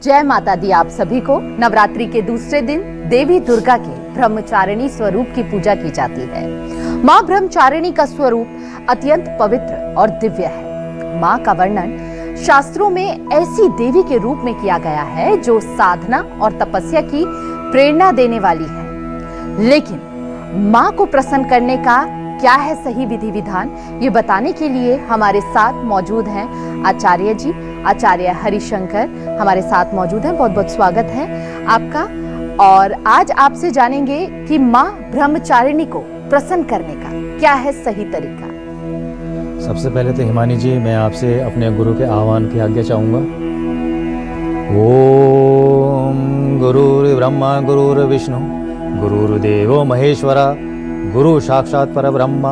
जय माता दी आप सभी को। नवरात्रि के दूसरे दिन देवी दुर्गा के ब्रह्मचारिणी स्वरूप की पूजा की जाती है। मां ब्रह्मचारिणी का स्वरूप अत्यंत पवित्र और दिव्य है। मां का वर्णन शास्त्रों में ऐसी देवी के रूप में किया गया है जो साधना और तपस्या की प्रेरणा देने वाली है। लेकिन मां को प्रसन्न करने का क्या है सही विधि विधान, ये बताने के लिए हमारे साथ मौजूद हैं आचार्य जी, आचार्य हरिशंकर हमारे साथ मौजूद हैं। बहुत बहुत स्वागत है आपका। और आज आपसे जानेंगे कि मां ब्रह्मचारिणी को प्रसन्न करने का क्या है सही तरीका। सबसे पहले तो हिमानी जी, मैं आपसे अपने गुरु के आह्वान की आज्ञा चाहूँगा। ओम गुरुर्ब्रह्मा गुरुर्विष्णु गुरुर्देवो महेश्वरा गुरु साक्षात परब्रह्म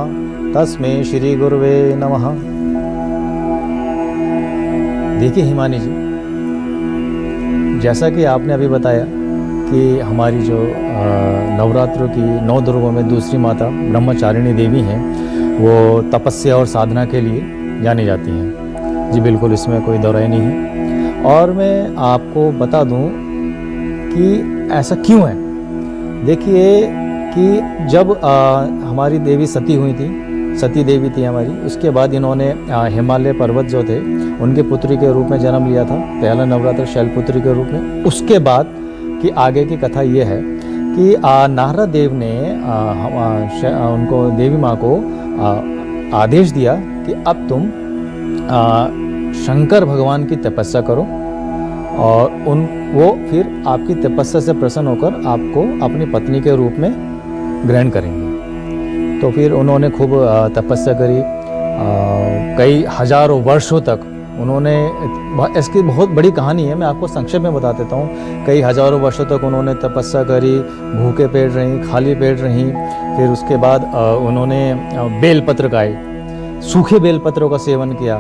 तस्मै श्री गुरुवे नमः। देखिए हिमानी जी, जैसा कि आपने अभी बताया कि हमारी जो नवरात्रों की 9 दुर्गों में दूसरी माता ब्रह्मचारिणी देवी हैं, वो तपस्या और साधना के लिए जानी जाती हैं। जी बिल्कुल, इसमें कोई दो राय नहीं है। और मैं आपको बता दूं कि ऐसा क्यों है। देखिए कि जब हमारी देवी सती हुई थी, सती देवी थी हमारी, उसके बाद इन्होंने हिमालय पर्वत जो थे उनके पुत्री के रूप में जन्म लिया था। पहला नवरात्र शैलपुत्री के रूप में। उसके बाद की आगे की कथा ये है कि नारद देव ने उनको देवी माँ को आदेश दिया कि अब तुम शंकर भगवान की तपस्या करो और वो फिर आपकी तपस्या से प्रसन्न होकर आपको अपनी पत्नी के रूप में ग्रहण करेंगे। तो फिर उन्होंने खूब तपस्या करी। कई हजारों वर्षों तक उन्होंने, इसकी बहुत बड़ी कहानी है, मैं आपको संक्षेप में बता देता हूँ। कई हजारों वर्षों तक उन्होंने तपस्या करी, भूखे पेट रहीं, खाली पेट रहीं। फिर उसके बाद उन्होंने बेलपत्र खाए, सूखे बेलपत्रों का सेवन किया।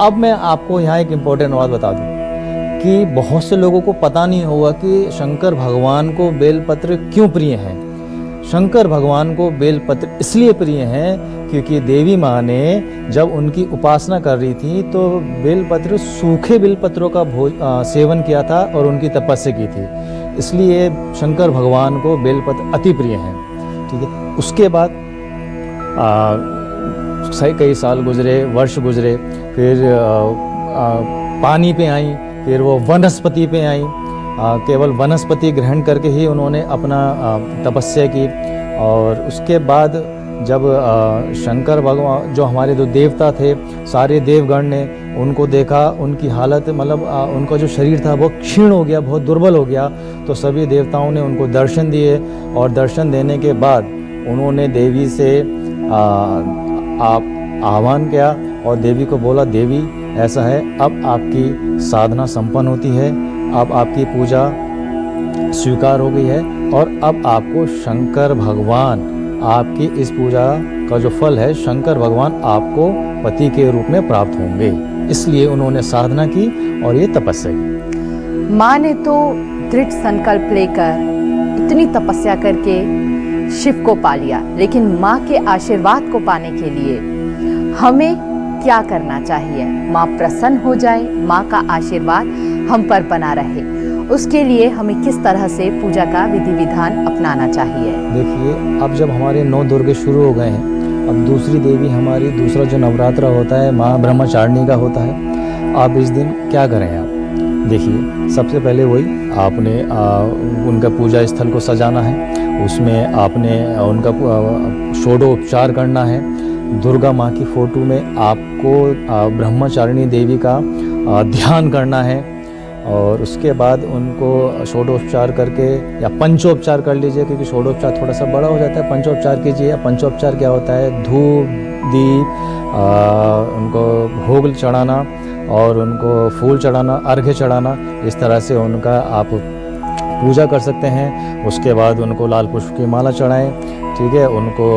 अब मैं आपको यहाँ एक इम्पोर्टेंट बात बता दूँ कि बहुत से लोगों को पता नहीं होगा कि शंकर भगवान को बेलपत्र क्यों प्रिय हैं। शंकर भगवान को बेलपत्र इसलिए प्रिय हैं क्योंकि देवी माँ ने जब उनकी उपासना कर रही थी तो बेलपत्र, सूखे बेलपत्रों का सेवन किया था और उनकी तपस्या की थी, इसलिए शंकर भगवान को बेलपत्र अति प्रिय हैं। ठीक है। उसके बाद कई साल गुजरे, वर्ष गुजरे, फिर पानी पे आई, फिर वो वनस्पति पे आई। केवल वनस्पति ग्रहण करके ही उन्होंने अपना तपस्या की। और उसके बाद जब शंकर भगवान, जो हमारे दो देवता थे, सारे देवगण ने उनको देखा, उनकी हालत मतलब उनका जो शरीर था वो क्षीण हो गया, बहुत दुर्बल हो गया। तो सभी देवताओं ने उनको दर्शन दिए और दर्शन देने के बाद उन्होंने देवी से आह्वान किया और देवी को बोला, देवी ऐसा है, अब आपकी साधना संपन्न होती है, अब आपकी पूजा स्वीकार हो गई है और अब आपको शंकर भगवान, आपकी इस पूजा का जो फल है, शंकर भगवान आपको पति के रूप में प्राप्त होंगे। इसलिए उन्होंने साधना की और ये तपस्या की। माँ ने तो दृढ़ संकल्प लेकर इतनी तपस्या करके शिव को पा लिया, लेकिन माँ के आशीर्वाद को पाने के लिए हमें क्या करना चाहिए? माँ प्रसन्न हो जाए, माँ का आशीर्वाद हम पर बना रहे, उसके लिए हमें किस तरह से पूजा का विधि विधान अपनाना चाहिए? देखिए, अब जब हमारे 9 दुर्गे शुरू हो गए हैं, अब दूसरी देवी हमारी, दूसरा जो नवरात्र होता है माँ ब्रह्मचारिणी का होता है। आप इस दिन क्या करें? आप देखिए, सबसे पहले वही आपने उनका पूजा स्थल को सजाना है, उसमें आपने उनका षोडोपचार करना है। दुर्गा माँ की फोटो में आपको ब्रह्मचारिणी देवी का ध्यान करना है और उसके बाद उनको षोडोपचार करके, या पंचोपचार कर लीजिए क्योंकि षोडोपचार थोड़ा सा बड़ा हो जाता है, पंचोपचार कीजिए। पंचोपचार क्या होता है? धूप, दीप, उनको भोग चढ़ाना और उनको फूल चढ़ाना, अर्घ्य चढ़ाना, इस तरह से उनका आप पूजा कर सकते हैं। उसके बाद उनको लाल पुष्प की माला चढ़ाएं। ठीक है, उनको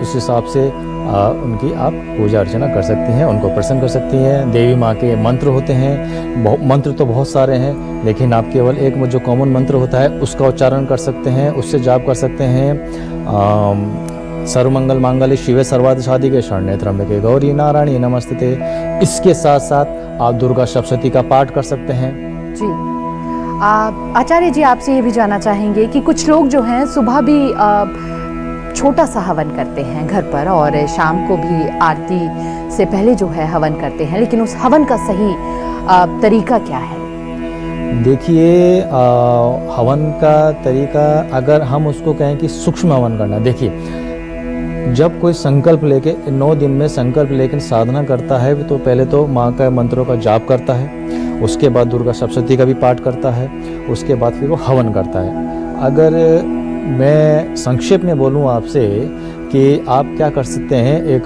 उस हिसाब से उनकी आप पूजा अर्चना कर सकती हैं, उनको प्रसन्न कर सकती हैं। देवी माँ के मंत्र होते हैं, मंत्र तो बहुत सारे हैं, लेकिन आप केवल एक जो कॉमन मंत्र होता है उसका उच्चारण कर सकते हैं, उससे जाप कर सकते हैं। सर्वमंगल मांगल्ये शिवे सर्वार्थ साधिके शरण्ये त्र्यंबके गौरी नारायणी नमस्ते। इसके साथ साथ आप दुर्गा सप्तशती का पाठ कर सकते हैं। जी, आचार्य जी, आपसे ये भी जानना चाहेंगे कि कुछ लोग जो हैं सुबह भी छोटा सा हवन करते हैं घर पर और शाम को भी आरती से पहले जो है हवन करते हैं, लेकिन उस हवन का सही तरीका क्या है? देखिए, हवन का तरीका अगर हम उसको कहें कि सूक्ष्म हवन करना, देखिए जब कोई संकल्प लेके 9 दिन में संकल्प लेकर साधना करता है तो पहले तो माँ का मंत्रों का जाप करता है, उसके बाद दुर्गा सप्तशती का भी पाठ करता है, उसके बाद फिर वो हवन करता है। अगर मैं संक्षेप में बोलूँ आपसे कि आप क्या कर सकते हैं, एक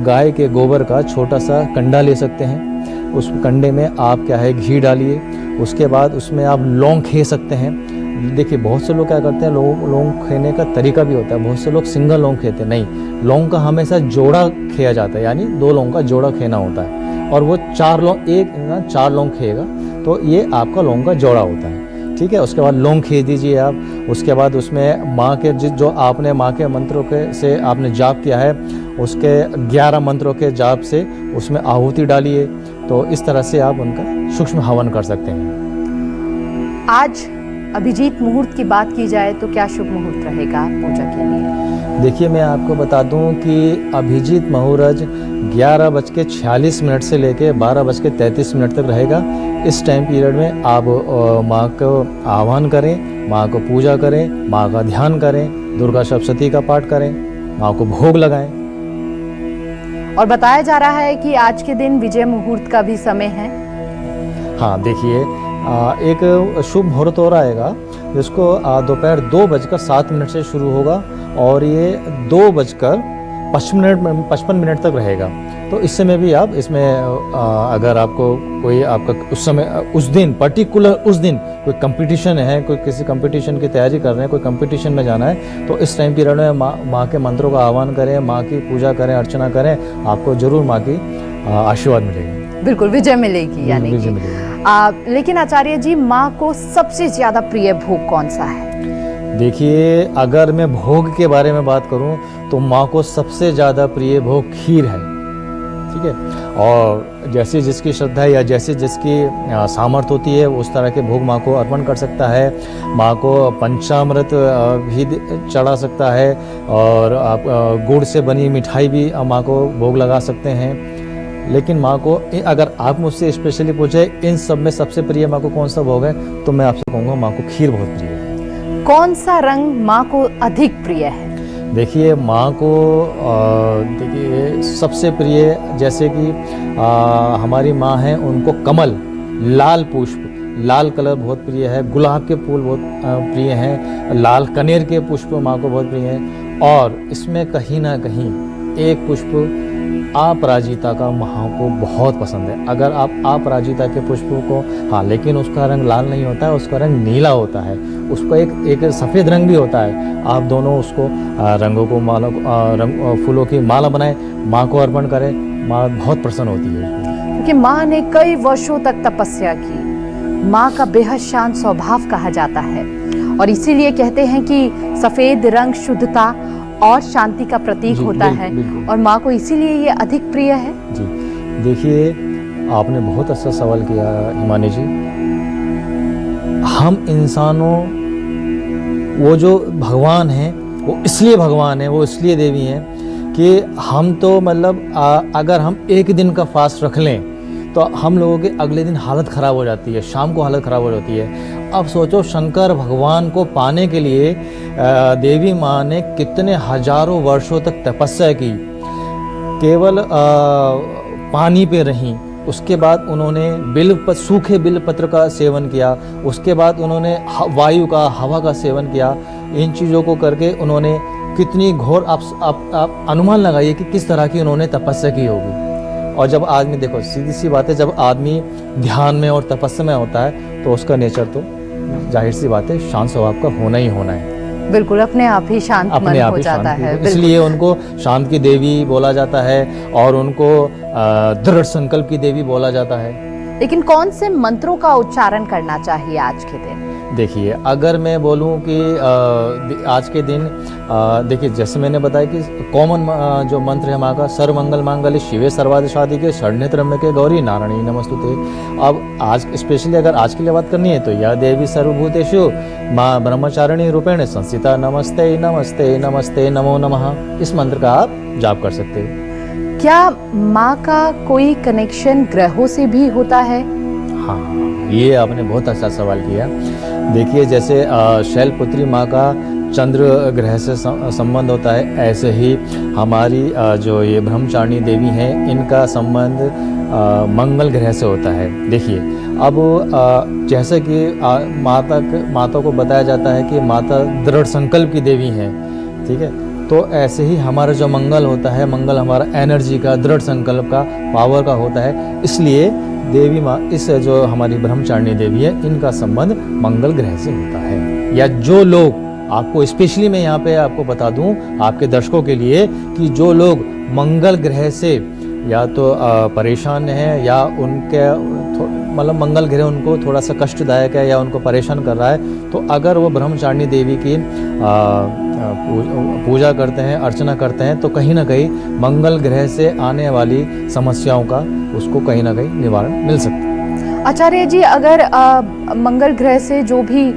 गाय के गोबर का छोटा सा कंडा ले सकते हैं, उस कंडे में आप क्या है घी डालिए, उसके बाद उसमें आप लौंग खे सकते हैं। देखिए बहुत से लोग क्या करते हैं, लौंग खेने का तरीका भी होता है, बहुत से लोग सिंगल लौंग खेते हैं, नहीं, लौंग का हमेशा जोड़ा खेया जाता है, यानी 2 लौंग का जोड़ा खेना होता है और वो 4 लौंग खेगा तो ये आपका लौंग का जोड़ा होता है, ठीक है। उसके बाद लौंग खे दीजिए आप, उसके बाद उसमें माँ के जो आपने माँ के मंत्रों के से आपने जाप किया है उसके 11 मंत्रों के जाप से उसमें आहुति डालिए, तो इस तरह से आप उनका सूक्ष्म हवन कर सकते हैं। आज अभिजीत मुहूर्त की बात की जाए तो क्या शुभ मुहूर्त रहेगा पूजा के लिए? देखिए मैं आपको बता दूं कि अभिजीत मुहूर्त 11:46 से लेकर 12:33 तक रहेगा। इस टाइम पीरियड में आप माँ को आह्वान करें, माँ को पूजा करें, माँ का ध्यान करें, दुर्गा सप्तशती का पाठ करें, माँ को भोग लगाएं। और बताया जा रहा है कि आज के दिन विजय मुहूर्त का भी समय है। हाँ देखिए, एक शुभ मुहूर्त हो आएगा जिसको दोपहर 2:07 से शुरू होगा और ये 2:55 तक रहेगा। तो इस समय भी आप इसमें अगर आपको कोई आपका उस समय उस दिन पर्टिकुलर उस दिन कोई कंपटीशन है, कोई किसी कंपटीशन की तैयारी कर रहे हैं, कोई कंपटीशन में जाना है, तो इस टाइम पीरियड में माँ के मंत्रों का आह्वान करें, माँ की पूजा करें, अर्चना करें, आपको जरूर माँ की आशीर्वाद मिलेगा। बिल्कुल विजय मिलेगी यानी विजय मिलेगी। लेकिन आचार्य जी, माँ को सबसे ज्यादा प्रिय भोग कौन सा है? देखिए अगर मैं भोग के बारे में बात करूं तो माँ को सबसे ज़्यादा प्रिय भोग खीर है, ठीक है। और जैसे जिसकी श्रद्धा या जैसे जिसकी सामर्थ्य होती है उस तरह के भोग माँ को अर्पण कर सकता है। माँ को पंचामृत भी चढ़ा सकता है और आप गुड़ से बनी मिठाई भी माँ को भोग लगा सकते हैं। लेकिन माँ को अगर आप मुझसे स्पेशली पूछे इन सब में सबसे प्रिय माँ को कौन सा भोग है तो मैं आपसे कहूँगा माँ को खीर बहुत प्रिय है। कौन सा रंग माँ को अधिक प्रिय है? देखिए माँ को देखिए सबसे प्रिय, जैसे कि हमारी माँ हैं उनको कमल, लाल पुष्प, लाल कलर बहुत प्रिय है, गुलाब के फूल बहुत प्रिय हैं, लाल कनेर के पुष्प माँ को बहुत प्रिय हैं। और इसमें कहीं ना कहीं एक पुष्प अपराजिता का माँ को बहुत पसंद है। अगर आप अपराजिता के पुष्पों को, हाँ लेकिन उसका रंग लाल नहीं होता है, उसका रंग नीला होता है, उसका एक सफ़ेद रंग भी होता है। आप दोनों उसको रंगों को फूलों की माला बनाएं, माँ को अर्पण करें, माँ बहुत प्रसन्न होती है। क्योंकि माँ ने कई वर्षों तक तपस्या की, माँ का बेहद शांत स्वभाव कहा जाता है और इसीलिए कहते हैं कि सफ़ेद रंग शुद्धता और शांति का प्रतीक होता है और माँ को इसीलिए ये अधिक प्रिय है। जी देखिए, आपने बहुत अच्छा सवाल किया हिमानी जी। हम इंसानों, वो जो भगवान हैं वो इसलिए भगवान हैं, वो इसलिए देवी हैं कि हम तो मतलब अगर हम एक दिन का फास्ट रख लें तो हम लोगों के अगले दिन हालत ख़राब हो जाती है, शाम को हालत ख़राब हो जाती है। अब सोचो शंकर भगवान को पाने के लिए देवी माँ ने कितने हजारों वर्षों तक तपस्या की, केवल पानी पे रहीं, उसके बाद उन्होंने सूखे बिल पत्र का सेवन किया, उसके बाद उन्होंने वायु का, हवा का सेवन किया। इन चीज़ों को करके उन्होंने कितनी घोर, आप अनुमान लगाइए कि किस तरह की उन्होंने तपस्या की होगी। और जब आदमी, देखो सीधी सी बात है, जब आदमी ध्यान में और तपस्या में होता है तो उसका नेचर तो जाहिर सी बात है शांत स्वभाव का होना ही होना है। बिल्कुल अपने आप ही शांत मन हो जाता है। इसलिए उनको शांत की देवी बोला जाता है और उनको दृढ़ संकल्प की देवी बोला जाता है। लेकिन कौन से मंत्रों का उच्चारण करना चाहिए आज के दिन? देखिए, अगर मैं बोलूं कि आज के दिन देखिए, जैसे मैंने बताया कि कॉमन जो मंत्र है माँ का, सर्वमंगल मांगल्ये शिवे सर्वार्थ साधिके शरण्ये त्र्यंबके गौरी नारायणी नमोस्तुते। अब आज स्पेशली अगर आज की लिए बात करनी है तो या देवी सर्वभूतेषु माँ ब्रह्मचारिणी रूपेण संस्थिता नमस्ते नमस्ते नमस्ते नमो नमः, इस मंत्र का आप जाप कर सकते हो। क्या माँ का कोई कनेक्शन ग्रहों से भी होता है? हाँ, ये आपने बहुत अच्छा सवाल किया। देखिए, जैसे शैलपुत्री माँ का चंद्र ग्रह से संबंध होता है, ऐसे ही हमारी जो ये ब्रह्मचारिणी देवी हैं, इनका संबंध मंगल ग्रह से होता है। देखिए, अब जैसे कि माता को बताया जाता है कि माता दृढ़ संकल्प की देवी हैं, ठीक है, तो ऐसे ही हमारा जो मंगल होता है, मंगल हमारा एनर्जी का, दृढ़ संकल्प का, पावर का होता है। इसलिए देवी माँ, इस जो हमारी ब्रह्मचारिणी देवी है, इनका संबंध मंगल ग्रह से होता है। या जो लोग, आपको स्पेशली मैं यहाँ पे आपको बता दूं आपके दर्शकों के लिए, कि जो लोग मंगल ग्रह से या तो परेशान हैं या उनके मतलब मंगल ग्रह उनको थोड़ा सा कष्टदायक है या उनको परेशान कर रहा है, तो अगर वो ब्रह्मचारिणी देवी की पूजा करते हैं, अर्चना करते हैं, तो कहीं ना कहीं मंगल ग्रह से आने वाली समस्याओं का उसको कहीं ना कहीं निवारण मिल सकता है। आचार्य जी, अगर मंगल ग्रह से जो भी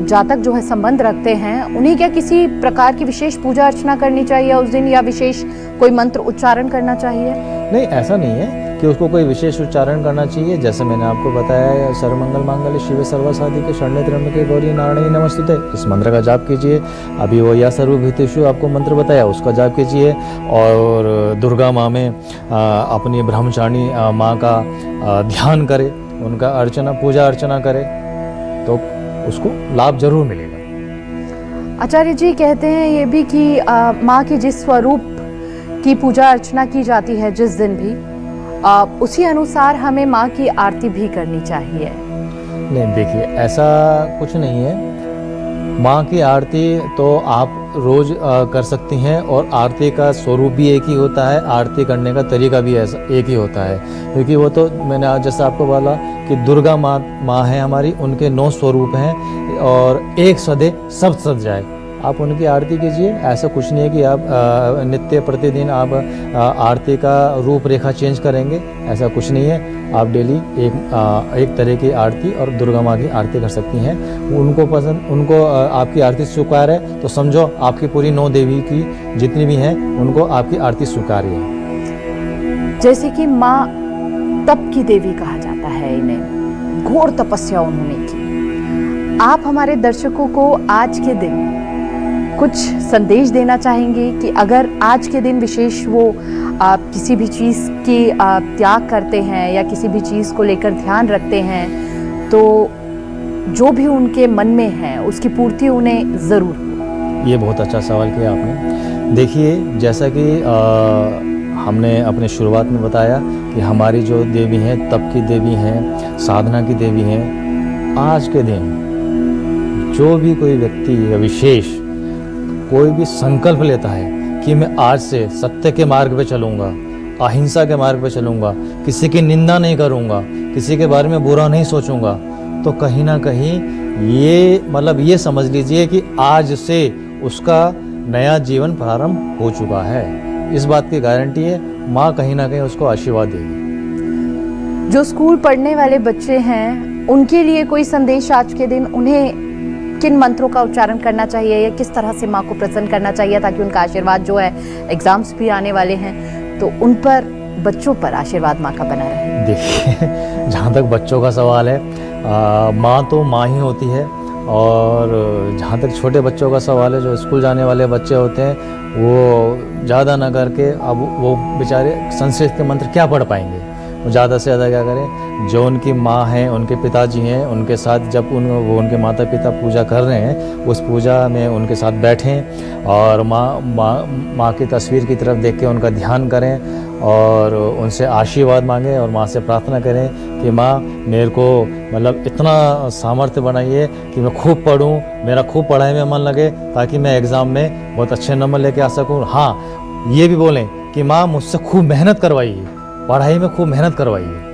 जातक जो है संबंध रखते हैं, उन्हें क्या किसी प्रकार की विशेष पूजा अर्चना करनी चाहिए उस दिन, या विशेष कोई मंत्र उच्चारण करना चाहिए? नहीं, ऐसा नहीं है कि उसको कोई विशेष उच्चारण करना चाहिए। जैसे मैंने आपको बताया, सर्वमंगल मांगल्ये शिवे सर्वार्थ साधिके शरण्ये त्र्यंबके गौरी नारायणी नमोस्तुते, इस मंत्र का जाप कीजिए। अभी वो या सर्वभूतेषु आपको मंत्र बताया, उसका जाप कीजिए। और दुर्गा माँ में अपनी ब्रह्मचारिणी माँ का ध्यान करें, उनका अर्चना, पूजा अर्चना करें, तो उसको लाभ जरूर मिलेगा। आचार्य जी कहते हैं ये भी कि माँ के जिस स्वरूप की पूजा अर्चना की जाती है जिस दिन भी, उसी अनुसार हमें माँ की आरती भी करनी चाहिए। नहीं, देखिए, ऐसा कुछ नहीं है। माँ की आरती तो आप रोज कर सकती हैं, और आरती का स्वरूप भी एक ही होता है, आरती करने का तरीका भी ऐसा एक ही होता है। क्योंकि वो तो मैंने आज जैसा आपको बोला कि दुर्गा माँ है हमारी, उनके 9 स्वरूप हैं, और एक सदे सब सज जाए, आप उनकी आरती कीजिए। ऐसा कुछ नहीं है कि आप नित्य प्रतिदिन आप आरती का रूपरेखा चेंज करेंगे, ऐसा कुछ नहीं है। आप डेली एक तरह की आरती और दुर्गा माँ की आरती कर सकती हैं। उनको पसंद, उनको आपकी आरती स्वीकार है, तो समझो आपकी पूरी 9 देवी की जितनी भी हैं, उनको आपकी आरती स्वीकार्य है। जैसे कि माँ तप की देवी कहा जाता है इन्हें, घोर तपस्या उन्होंने की। आप हमारे दर्शकों को आज के दिन कुछ संदेश देना चाहेंगे कि अगर आज के दिन विशेष वो किसी भी चीज़ की त्याग करते हैं या किसी भी चीज़ को लेकर ध्यान रखते हैं, तो जो भी उनके मन में है उसकी पूर्ति उन्हें ज़रूर हो? ये बहुत अच्छा सवाल किया आपने। देखिए, जैसा कि हमने अपने शुरुआत में बताया कि हमारी जो देवी हैं, तप की देवी हैं, साधना की देवी हैं। आज के दिन जो भी कोई व्यक्ति या विशेष कोई भी संकल्प लेता है कि मैं आज से सत्य के मार्ग पे चलूँगा, अहिंसा के मार्ग पे चलूँगा, किसी की निंदा नहीं करूँगा, किसी के बारे में बुरा नहीं सोचूँगा, तो कहीं ना कहीं ये मतलब ये समझ लीजिए कि आज से उसका नया जीवन प्रारंभ हो चुका है। इस बात की गारंटी है, माँ कहीं ना कहीं उसको आशीर्वाद देगी। जो स्कूल पढ़ने वाले बच्चे हैं, उनके लिए कोई संदेश आज के दिन, उन्हें किन मंत्रों का उच्चारण करना चाहिए या किस तरह से माँ को प्रसन्न करना चाहिए ताकि उनका आशीर्वाद जो है, एग्जाम्स भी आने वाले हैं, तो उन पर, बच्चों पर आशीर्वाद माँ का बना रहे? देखिए, जहाँ तक बच्चों का सवाल है, माँ तो माँ ही होती है, और जहाँ तक छोटे बच्चों का सवाल है, जो स्कूल जाने वाले बच्चे होते हैं, वो ज़्यादा ना करके, अब वो बेचारे संस्कृत के मंत्र क्या पढ़ पाएंगे, वो ज़्यादा से ज़्यादा क्या करें, जो उनकी माँ हैं, उनके पिताजी हैं, उनके साथ जब वो उनके माता पिता पूजा कर रहे हैं, उस पूजा में उनके साथ बैठें और माँ की तस्वीर की तरफ देख के उनका ध्यान करें और उनसे आशीर्वाद मांगें और माँ से प्रार्थना करें कि माँ मेरे को मतलब इतना सामर्थ्य बनाइए कि मैं खूब पढ़ूँ, मेरा खूब पढ़ाई में मन लगे, ताकि मैं एग्ज़ाम में बहुत अच्छे नंबर लेके आ सकूँ। हाँ, ये भी बोलें कि माँ मुझसे खूब मेहनत करवाइए, पढ़ाई में खूब मेहनत करवाइए।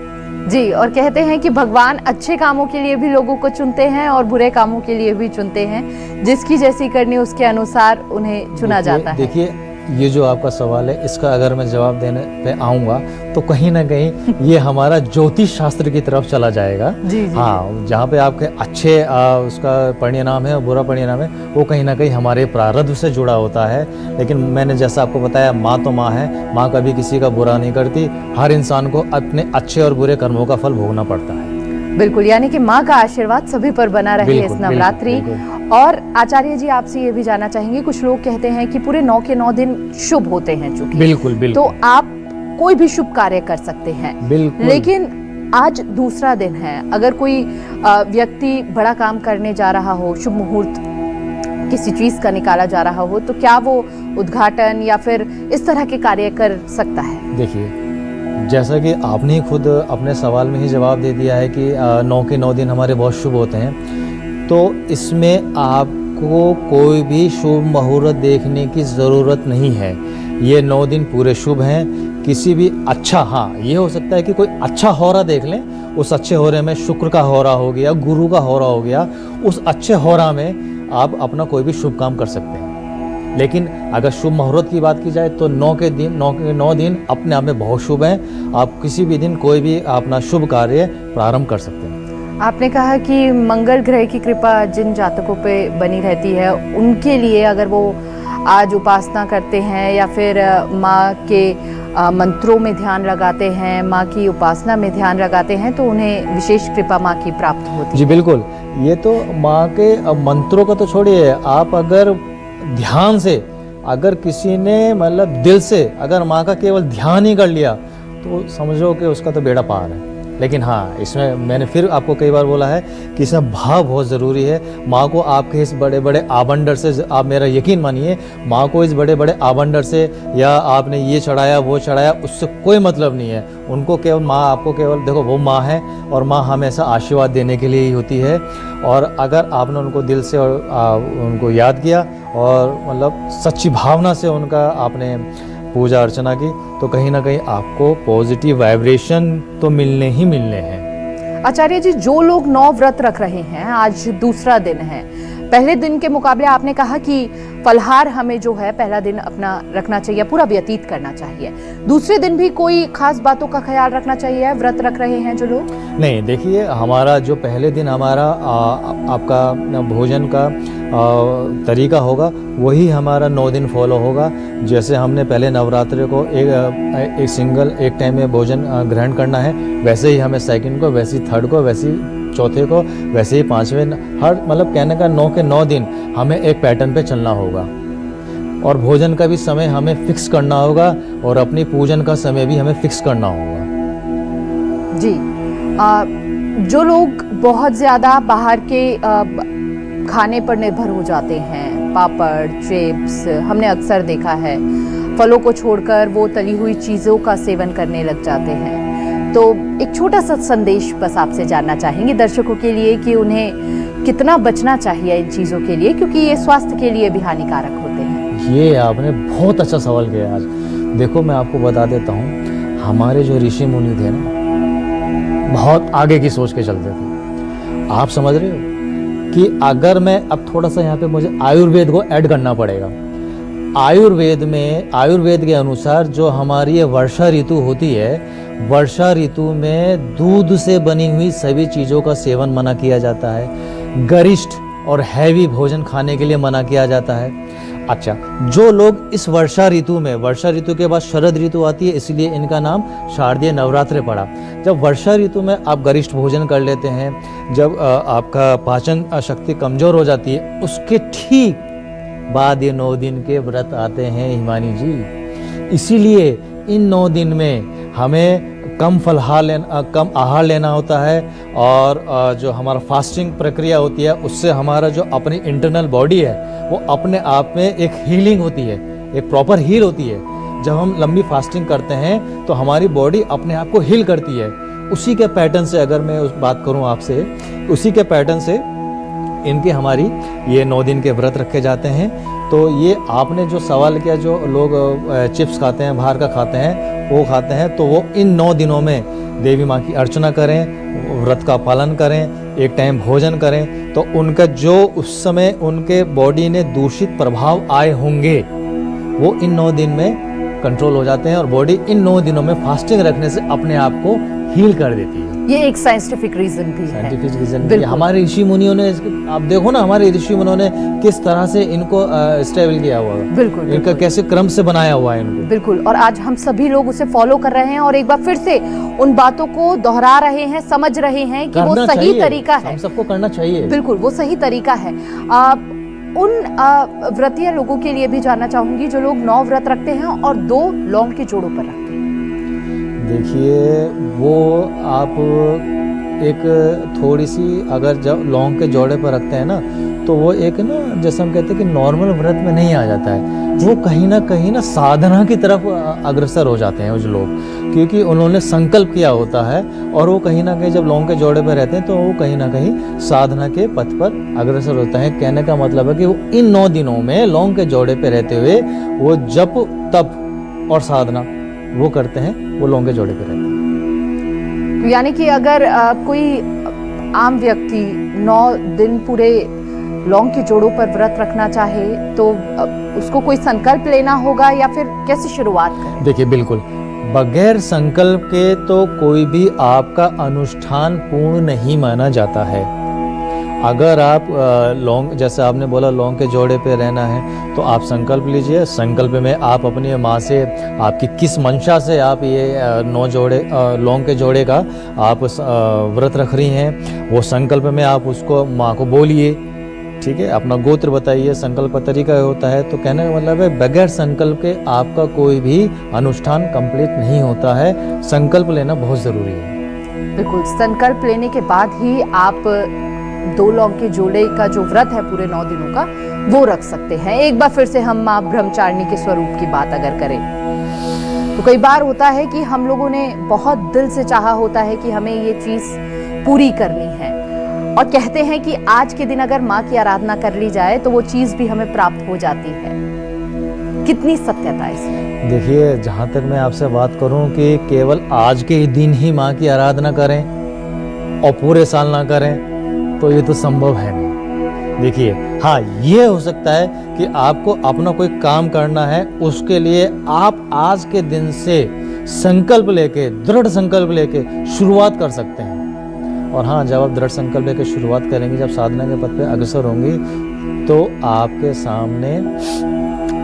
जी, और कहते हैं कि भगवान अच्छे कामों के लिए भी लोगों को चुनते हैं और बुरे कामों के लिए भी चुनते हैं। जिसकी जैसी करनी उसके अनुसार उन्हें चुना जाता है। देखिए, ये जो आपका सवाल है, इसका अगर मैं जवाब देने पे आऊँगा तो कहीं ना कहीं ये हमारा ज्योतिष शास्त्र की तरफ चला जाएगा। जी, जी। हाँ, जहाँ पे आपके अच्छे उसका परिणाम है और बुरा परिणाम है, वो कहीं ना कहीं हमारे प्रारब्ध से जुड़ा होता है। लेकिन मैंने जैसा आपको बताया, माँ तो माँ है, माँ कभी किसी का बुरा नहीं करती। हर इंसान को अपने अच्छे और बुरे कर्मों का फल भोगना पड़ता है। बिल्कुल, यानी कि माँ का आशीर्वाद सभी पर बना रहे इस नवरात्रि। और आचार्य जी, आपसे ये भी जानना चाहेंगे, कुछ लोग कहते हैं कि पूरे 9 के 9 दिन शुभ होते हैं चूंकि, बिल्कुल बिल्कुल, तो आप कोई भी शुभ कार्य कर सकते हैं। बिल्कुल। लेकिन आज दूसरा दिन है, अगर कोई व्यक्ति बड़ा काम करने जा रहा हो, शुभ मुहूर्त किसी चीज का निकाला जा रहा हो, तो क्या वो उद्घाटन या फिर इस तरह के कार्य कर सकता है? देखिए, जैसा कि आपने ही खुद अपने सवाल में ही जवाब दे दिया है कि 9 के 9 दिन हमारे बहुत शुभ होते हैं, तो इसमें आपको कोई भी शुभ मुहूर्त देखने की ज़रूरत नहीं है। ये 9 दिन पूरे शुभ हैं। किसी भी अच्छा, हाँ, ये हो सकता है कि कोई अच्छा होरा देख लें, उस अच्छे होरे में शुक्र का होरा हो गया, गुरु का होरा हो गया, उस अच्छे होरा में आप अपना कोई भी शुभ काम कर सकते हैं। लेकिन अगर शुभ मुहूर्त की बात की जाए तो 9 के 9 दिन अपने आप में बहुत शुभ हैं। आप किसी भी दिन कोई भी अपना शुभ कार्य प्रारंभ कर सकते हैं। आपने कहा कि मंगल ग्रह की कृपा जिन जातकों पे बनी रहती है, उनके लिए अगर वो आज उपासना करते हैं या फिर माँ के मंत्रों में ध्यान लगाते हैं, माँ की उपासना में ध्यान लगाते हैं, तो उन्हें विशेष कृपा माँ की प्राप्त होती है। जी बिल्कुल, ये तो माँ के मंत्रों का तो छोड़िए, आप अगर ध्यान से, अगर किसी ने मतलब दिल से अगर माँ का केवल ध्यान ही कर लिया तो समझो कि उसका तो बेड़ा पार है। लेकिन हाँ, इसमें मैंने फिर आपको कई बार बोला है कि इसमें भाव बहुत ज़रूरी है। माँ को आपके इस बड़े बड़े आबंडर से, आप मेरा यकीन मानिए, माँ को इस बड़े बड़े आबंडर से या आपने ये चढ़ाया वो चढ़ाया, उससे कोई मतलब नहीं है। उनको केवल माँ, आपको केवल देखो, वो माँ है और माँ हमेशा आशीर्वाद देने के लिए ही होती है। और अगर आपने उनको दिल से उनको याद किया और मतलब सच्ची भावना से उनका आपने पूजा अर्चना की, तो कहीं ना कहीं आपको पॉजिटिव वाइब्रेशन तो मिलने ही मिलने हैं। आचार्य जी, जो लोग 9 व्रत रख रहे हैं, आज दूसरा दिन है, पहले दिन के मुकाबले आपने कहा कि फलहार हमें जो है पहला दिन अपना रखना चाहिए, पूरा व्यतीत करना चाहिए, दूसरे दिन भी कोई खास बातों का ख्याल रखना चाहिए व्रत रख रहे हैं जो लोग? नहीं, देखिए, हमारा जो पहले दिन हमारा आपका भोजन का तरीका होगा, वही हमारा 9 दिन फॉलो होगा। जैसे हमने पहले नवरात्रि को एक सिंगल एक टाइम में भोजन ग्रहण करना है, वैसे ही हमें सेकंड को, वैसे ही थर्ड को, वैसे ही चौथे को, वैसे ही पांचवें, हर मतलब कहने का 9 के 9 दिन हमें एक पैटर्न पे चलना होगा। और भोजन का भी समय हमें फिक्स करना होगा और अपनी पूजन का समय भी हमें फिक्स करना होगा। जी, जो लोग बहुत ज़्यादा बाहर के खाने पर निर्भर हो जाते हैं, पापड़, चिप्स, हमने अक्सर देखा है, फलों को छोड़कर वो तली हुई चीज़ों का सेवन करने लग जाते हैं, तो एक छोटा सा संदेश बस आपसे जानना चाहेंगे दर्शकों के लिए कि उन्हें कितना बचना चाहिए इन चीज़ों के लिए, क्योंकि ये स्वास्थ्य के लिए भी हानिकारक होते हैं। ये आपने बहुत अच्छा सवाल किया आज। देखो, मैं आपको बता देता हूँ, हमारे जो ऋषि मुनि थे ना, बहुत आगे की सोच के चलते थे। आप समझ रहे हो कि अगर मैं अब थोड़ा सा यहाँ पे मुझे आयुर्वेद को ऐड करना पड़ेगा। आयुर्वेद के अनुसार जो हमारी ये वर्षा ऋतु होती है, वर्षा ऋतु में दूध से बनी हुई सभी चीज़ों का सेवन मना किया जाता है। गरिष्ठ और हैवी भोजन खाने के लिए मना किया जाता है। अच्छा, जो लोग इस वर्षा ऋतु में, वर्षा ऋतु के बाद शरद ऋतु आती है, इसलिए इनका नाम शारदीय नवरात्रि पड़ा। जब वर्षा ऋतु में आप गरिष्ठ भोजन कर लेते हैं, जब आपका पाचन शक्ति कमज़ोर हो जाती है, उसके ठीक बाद ये 9 दिन के व्रत आते हैं हिमानी जी। इसीलिए इन 9 दिन में हमें कम कम आहार लेना होता है और जो हमारा फास्टिंग प्रक्रिया होती है, उससे हमारा जो अपनी इंटरनल बॉडी है वो अपने आप में एक हीलिंग होती है, एक प्रॉपर हील होती है। जब हम लंबी फास्टिंग करते हैं तो हमारी बॉडी अपने आप को हील करती है। उसी के पैटर्न से अगर मैं उस बात करूं आपसे, उसी के पैटर्न से इनके हमारी ये 9 दिन के व्रत रखे जाते हैं। तो ये आपने जो सवाल किया, जो लोग चिप्स खाते हैं, बाहर का खाते हैं, वो खाते हैं, तो वो इन 9 दिनों में देवी माँ की अर्चना करें, व्रत का पालन करें, एक टाइम भोजन करें, तो उनका जो उस समय उनके बॉडी ने दूषित प्रभाव आए होंगे वो इन 9 दिन में कंट्रोल हो जाते हैं और बॉडी इन 9 दिनों में फास्टिंग रखने से अपने आप को हील कर देती है। ये एक साइंटिफिक रीजन भी है। साइंटिफिक रीजन भी हमारे ऋषि मुनियों ने, आप देखो ना हमारे ऋषि मुनियों ने किस तरह से इनको स्टेबल किया हुआ है। बिल्कुल, इनका कैसे क्रम से बनाया हुआ है इनको। बिल्कुल, और आज हम सभी लोग उसे फॉलो कर रहे हैं और एक बार फिर से उन बातों को दोहरा रहे हैं, समझ रहे हैं कि वो सही तरीका है। हम सबको करना चाहिए। बिल्कुल, वो सही तरीका है। उन व्रतीय लोगों के लिए भी जानना चाहूंगी जो लोग 9 व्रत रखते हैं और 2 लौंग के जोड़ों पर रखते हैं। देखिए, वो आप एक थोड़ी सी अगर जब लौंग के जोड़े पर रखते हैं ना, तो वो एक ना जैसे हम कहते हैं कि नॉर्मल व्रत में नहीं आ जाता है, वो कहीं ना साधना की तरफ अग्रसर हो जाते हैं उस लोग, क्योंकि उन्होंने संकल्प किया होता है और वो कहीं ना कहीं जब लौंग के जोड़े पर रहते हैं तो वो कहीं ना कहीं साधना के पथ पर अग्रसर होता है। कहने का मतलब है कि वो इन 9 दिनों में लौंग के जोड़े पर रहते हुए वो जप तप और साधना वो करते हैं, वो लौंग के जोड़े पर रहते हैं। यानी कि अगर कोई आम व्यक्ति 9 दिन पूरे लौंग के जोड़ों पर व्रत रखना चाहे तो उसको कोई संकल्प लेना होगा या फिर कैसे शुरुआत करें? देखिए, बिल्कुल बगैर संकल्प के तो कोई भी आपका अनुष्ठान पूर्ण नहीं माना जाता है। अगर आप लौंग, जैसे आपने बोला लौंग के जोड़े पे रहना है, तो आप संकल्प लीजिए। संकल्प में आप अपनी माँ से, आपकी किस मंशा से आप ये 9 जोड़े लौंग के जोड़े का आप व्रत रख रही हैं, वो संकल्प में आप उसको माँ को बोलिए, ठीक है। अपना गोत्र बताइए, संकल्प का तरीका होता है। तो कहने का मतलब है बगैर संकल्प के आपका कोई भी अनुष्ठान कंप्लीट नहीं होता है। संकल्प लेना बहुत ज़रूरी है। बिल्कुल, संकल्प लेने के बाद ही आप 2 लौंग के जोड़े का जो व्रत है पूरे 9 दिनों का वो रख सकते हैं। एक बार फिर से हम माँ ब्रह्मचारिणी के स्वरूप की बात अगर करें तो कई बार होता है कि हम लोगों ने बहुत दिल से चाहा होता है कि हमें ये चीज पूरी करनी है और कहते हैं कि आज के दिन अगर माँ की आराधना कर ली जाए तो वो चीज भी हमें प्राप्त हो जाती है। कितनी सत्यता है इसमें? देखिए, जहाँ तक मैं आपसे बात करूँ कि केवल आज के दिन ही माँ की आराधना करें और पूरे साल ना करें तो ये तो संभव है नहीं। देखिए, हाँ ये हो सकता है कि आपको अपना कोई काम करना है, उसके लिए आप आज के दिन से संकल्प लेके, दृढ़ संकल्प लेके शुरुआत कर सकते हैं। और हाँ, जब आप दृढ़ संकल्प लेके शुरुआत करेंगे, जब साधना के पथ पे अग्रसर होंगी, तो आपके सामने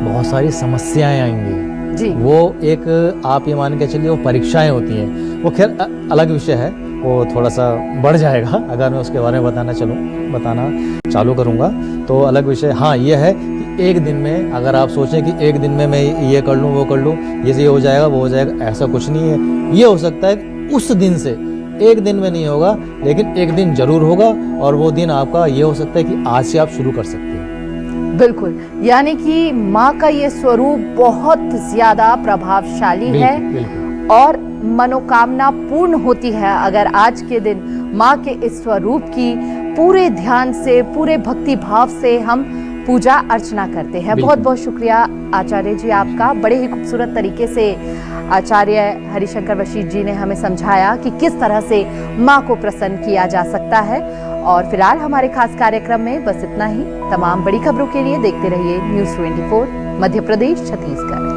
बहुत सारी समस्याएं आएंगी जी। वो एक आप ये मान के चलिए वो परीक्षाएं होती हैं, वो खैर अलग विषय है, वो थोड़ा सा बढ़ जाएगा अगर मैं उसके बारे में बताना चालू करूँगा तो अलग विषय। हाँ ये है कि एक दिन में अगर आप सोचें कि एक दिन में मैं ये कर लूँ वो कर लूँ, ये हो जाएगा वो हो जाएगा, ऐसा कुछ नहीं है। ये हो सकता है कि उस दिन से, एक दिन में नहीं होगा लेकिन एक दिन जरूर होगा, और वो दिन आपका ये हो सकता है कि आज से आप शुरू कर सकते हैं। बिल्कुल, यानी कि माँ का ये स्वरूप बहुत ज्यादा प्रभावशाली है और मनोकामना पूर्ण होती है अगर आज के दिन माँ के इस स्वरूप की पूरे ध्यान से, पूरे भक्ति भाव से हम पूजा अर्चना करते हैं। बहुत बहुत शुक्रिया आचार्य जी आपका। बड़े ही खूबसूरत तरीके से आचार्य हरिशंकर वशिष्ठ जी ने हमें समझाया कि किस तरह से माँ को प्रसन्न किया जा सकता है। और फिलहाल हमारे खास कार्यक्रम में बस इतना ही। तमाम बड़ी खबरों के लिए देखते रहिए न्यूज़ 24 मध्य प्रदेश छत्तीसगढ़।